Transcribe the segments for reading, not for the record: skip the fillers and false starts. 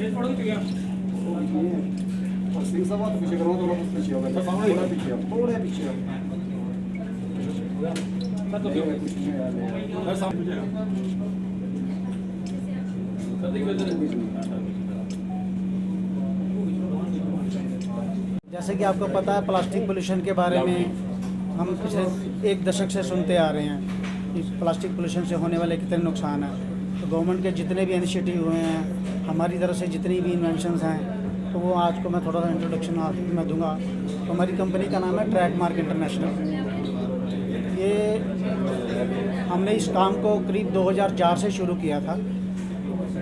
और सिंह साहब तो पीछे करो, थोड़ा पीछे हो गया, थोड़ा पीछे हो, थोड़ा पीछे हो। जैसे कि आपको पता है प्लास्टिक पोल्यूशन के बारे में हम पिछले 1 दशक से सुनते आ रहे हैं कि प्लास्टिक पोल्यूशन से होने वाले कितने नुकसान हैं। तो गवर्नमेंट के जितने भी इनिशिएटिव हुए हैं, हमारी तरफ से जितनी भी इन्वेंशंस हैं, तो वो आज को मैं थोड़ा सा इंट्रोडक्शन आज मैं दूंगा। तो हमारी कंपनी का नाम है ट्रैक मार्क इंटरनेशनल। ये हमने इस काम को करीब 2004 से शुरू किया था।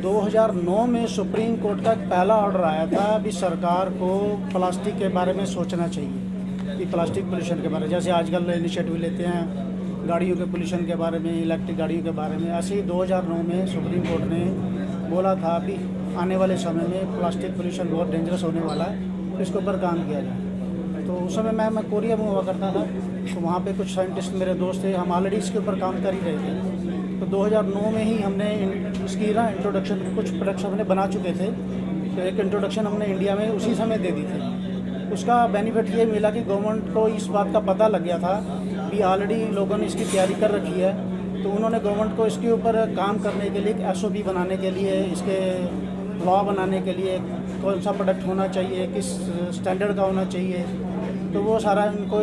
2009 में सुप्रीम कोर्ट का पहला ऑर्डर आया था कि सरकार को प्लास्टिक के बारे में सोचना चाहिए कि प्लास्टिक पोल्यूशन के बारे में, जैसे आजकल इनिशिएटिव लेते हैं गाड़ियों के पोल्यूशन के बारे में, इलेक्ट्रिक गाड़ियों के बारे में। ऐसे ही 2009 में सुप्रीम कोर्ट ने बोला था कि आने वाले समय में प्लास्टिक पोल्यूशन बहुत डेंजरस होने वाला है, तो इसके ऊपर काम किया जाए। तो उस समय मैं कोरिया में हुआ करता था, तो वहाँ पे कुछ साइंटिस्ट मेरे दोस्त थे, हम ऑलरेडी इसके ऊपर काम कर ही रहे थे। तो 2009 में ही हमने इसकी ना इंट्रोडक्शन, कुछ प्रोडक्ट्स हमने बना चुके थे, तो एक इंट्रोडक्शन हमने इंडिया में उसी समय दे दी थी। उसका बेनिफिट ये मिला कि गवर्नमेंट को इस बात का पता लग गया था कि ऑलरेडी लोगों ने इसकी तैयारी कर रखी है, तो उन्होंने गवर्नमेंट को इसके ऊपर काम करने के लिए एक SOP बनाने के लिए, इसके लॉ बनाने के लिए कौन सा प्रोडक्ट होना चाहिए, किस स्टैंडर्ड का होना चाहिए, तो वो सारा इनको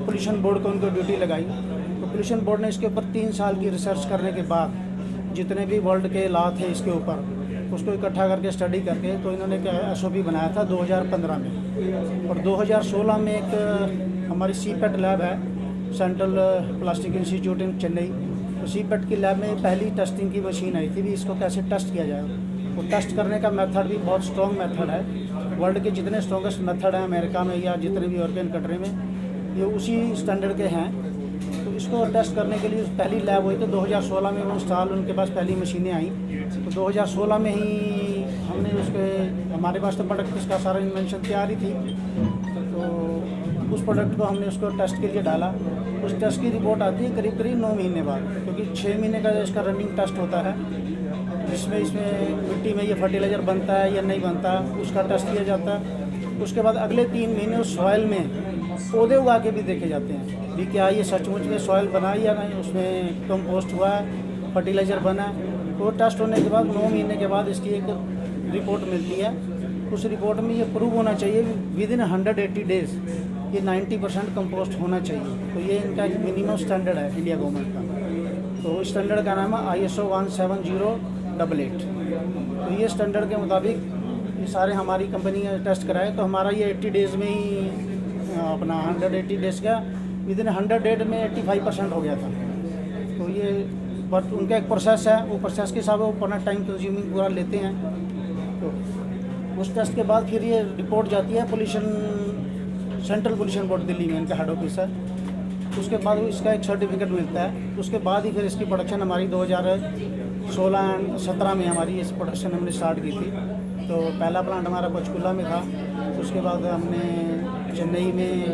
पोल्यूशन बोर्ड को उनको ड्यूटी लगाई। तो पोल्यूशन बोर्ड ने इसके ऊपर 3 साल की रिसर्च करने के बाद जितने भी वर्ल्ड के लॉ थे इसके ऊपर, उसको इकट्ठा करके स्टडी करके तो इन्होंने SOP बनाया था 2015 में। और 2016 में एक हमारी CPET लैब है, सेंट्रल प्लास्टिक इंस्टीट्यूट इन चेन्नई, तो CPET की लैब में पहली टेस्टिंग की मशीन आई थी भी इसको कैसे टेस्ट किया जाए। वो टेस्ट करने का मेथड भी बहुत स्ट्रॉन्ग मेथड है, वर्ल्ड के जितने स्ट्रॉन्गेस्ट मेथड हैं अमेरिका में या जितने भी यूरोपियन कंट्री में, ये उसी स्टैंडर्ड के हैं। तो इसको टेस्ट करने के लिए पहली लैब हुई तो 2016 में वो इंस्टॉल, उनके पास पहली मशीनें आई। तो 2016 में ही हमने उसके, हमारे पास तो प्रोडक्ट इसका सारा इन्वेंशन तैयार ही थी, तो उस प्रोडक्ट को हमने उसको टेस्ट के लिए डाला। उस टेस्ट की रिपोर्ट आती है करीब 9 महीने बाद, क्योंकि 6 महीने का इसका रनिंग टेस्ट होता है, जिसमें इसमें मिट्टी में ये फर्टिलाइज़र बनता है या नहीं बनता, उसका टेस्ट किया जाता है। उसके बाद अगले 3 महीने उस सॉइल में पौधे उगा के भी देखे जाते हैं भी क्या ये सचमुच में सॉइल बना है या नहीं, उसमें कंपोस्ट हुआ है, फर्टिलाइज़र बना है। तो टेस्ट होने के बाद 9 महीने के बाद इसकी एक रिपोर्ट मिलती है। उस रिपोर्ट में ये प्रूव होना चाहिए विदिन 180 डेज़ ये 90% कंपोस्ट होना चाहिए। तो ये इनका एक मिनिमम स्टैंडर्ड है इंडिया गवर्नमेंट का। तो इस स्टैंडर्ड का नाम है ISO 17088। तो ये स्टैंडर्ड के मुताबिक ये सारे हमारी कंपनी ने टेस्ट कराए, तो हमारा ये 80 डेज़ में ही अपना 180 डेज़ का विदिन 100 डेज में 85% हो गया था। तो ये बट उनका एक प्रोसेस है, वो प्रोसेस के हिसाब से वो अपना टाइम कंज्यूमिंग पूरा लेते हैं। तो उस टेस्ट के बाद फिर ये रिपोर्ट जाती है सेंट्रल पोल्यूशन बोर्ड दिल्ली में, इनका हेड ऑफिस है। उसके बाद इसका एक सर्टिफिकेट मिलता है, उसके बाद ही फिर इसकी प्रोडक्शन हमारी 2016-17 में हमारी इस प्रोडक्शन हमने स्टार्ट की थी। तो पहला प्लांट हमारा पंचकुला में था, उसके बाद हमने चेन्नई में,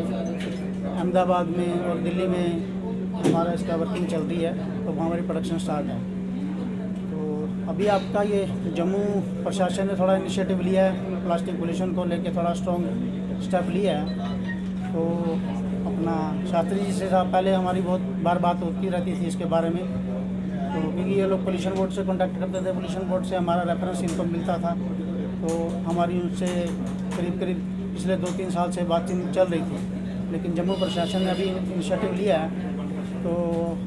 अहमदाबाद में और दिल्ली में हमारा इसका वर्किंग चल रही है, तो वहाँ हमारी प्रोडक्शन स्टार्ट है। तो अभी आपका ये जम्मू प्रशासन ने थोड़ा इनिशिएटिव लिया है, प्लास्टिक पोल्यूशन को लेके थोड़ा स्ट्रॉन्ग स्टेप लिया है। तो अपना शास्त्री जी से पहले हमारी बहुत बार बात होती रहती थी इसके बारे में, तो क्योंकि ये लोग पोल्यूशन बोर्ड से कॉन्टैक्ट करते थे, पोल्यूशन बोर्ड से हमारा रेफरेंस इनको मिलता था। तो हमारी उनसे करीब पिछले 2-3 साल से बातचीत चल रही थी, लेकिन जम्मू प्रशासन ने अभी इनिशिएटिव लिया है, तो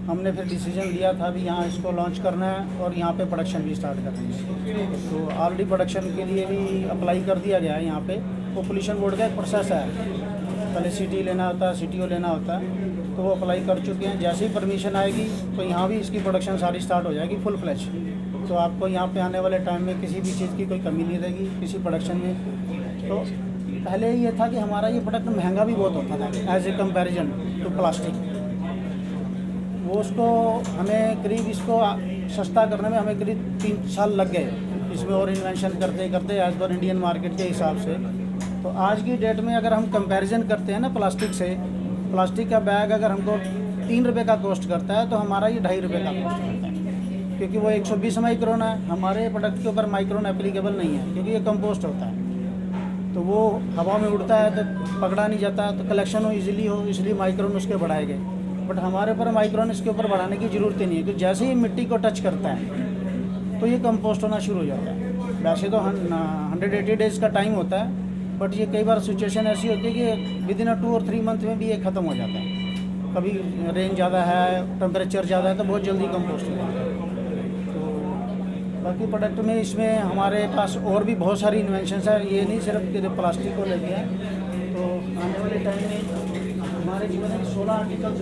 हमने फिर डिसीजन लिया था भी यहाँ इसको लॉन्च करना है और यहाँ पे प्रोडक्शन भी स्टार्ट करना है। तो ऑलरेडी प्रोडक्शन के लिए भी अप्लाई कर दिया गया है यहाँ पे। वो पोल्यूशन बोर्ड का एक प्रोसेस है, पहले सिटी लेना होता है, CTO लेना होता है, तो वो अप्लाई कर चुके हैं। जैसे ही परमिशन आएगी तो यहाँ भी इसकी प्रोडक्शन सारी स्टार्ट हो जाएगी फुल फ्लैश। तो आपको यहाँ पे आने वाले टाइम में किसी भी चीज़ की कोई कमी नहीं रहेगी किसी प्रोडक्शन में। तो पहले ये था कि हमारा ये प्रोडक्ट महंगा भी बहुत होता था as a comparison to plastic. वो उसको हमें करीब इसको सस्ता करने में हमें करीब 3 साल लग गए, इसमें और इन्वेंशन करते करते एज पर इंडियन मार्केट के हिसाब से। तो आज की डेट में अगर हम कंपैरिजन करते हैं ना प्लास्टिक से, प्लास्टिक का बैग अगर हमको 3 रुपये का कॉस्ट करता है तो हमारा ये 2.5 रुपये का कॉस्ट करता है। क्योंकि वो 120 माइक्रोन है, हमारे प्रोडक्ट के ऊपर माइक्रोन एप्लीकेबल नहीं है क्योंकि ये कंपोस्ट होता है, तो वो हवा में उड़ता है तो पकड़ा नहीं जाता, तो कलेक्शन हो इजीली हो, इसलिए माइक्रोन उसके बढ़ाए गए। बट हमारे ऊपर माइक्रोन इसके ऊपर बढ़ाने की ज़रूरत ही नहीं है, क्योंकि जैसे ही मिट्टी को टच करता है तो ये कंपोस्ट होना शुरू हो जाता है। वैसे तो 180 डेज़ का टाइम होता है, बट ये कई बार सिचुएशन ऐसी होती है कि विद इन 2 और 3 मंथ में भी ये ख़त्म हो जाता है। कभी रेंज ज़्यादा है, टेम्परेचर ज़्यादा है तो बहुत जल्दी कंपोस्ट हो जाता है। तो बाकी प्रोडक्ट में इसमें हमारे पास और भी बहुत सारी इन्वेंशंस है, ये नहीं सिर्फ कि प्लास्टिक को लेके है। तो आने वाले टाइम में हमारे जीवन में 16 आर्टिकल्स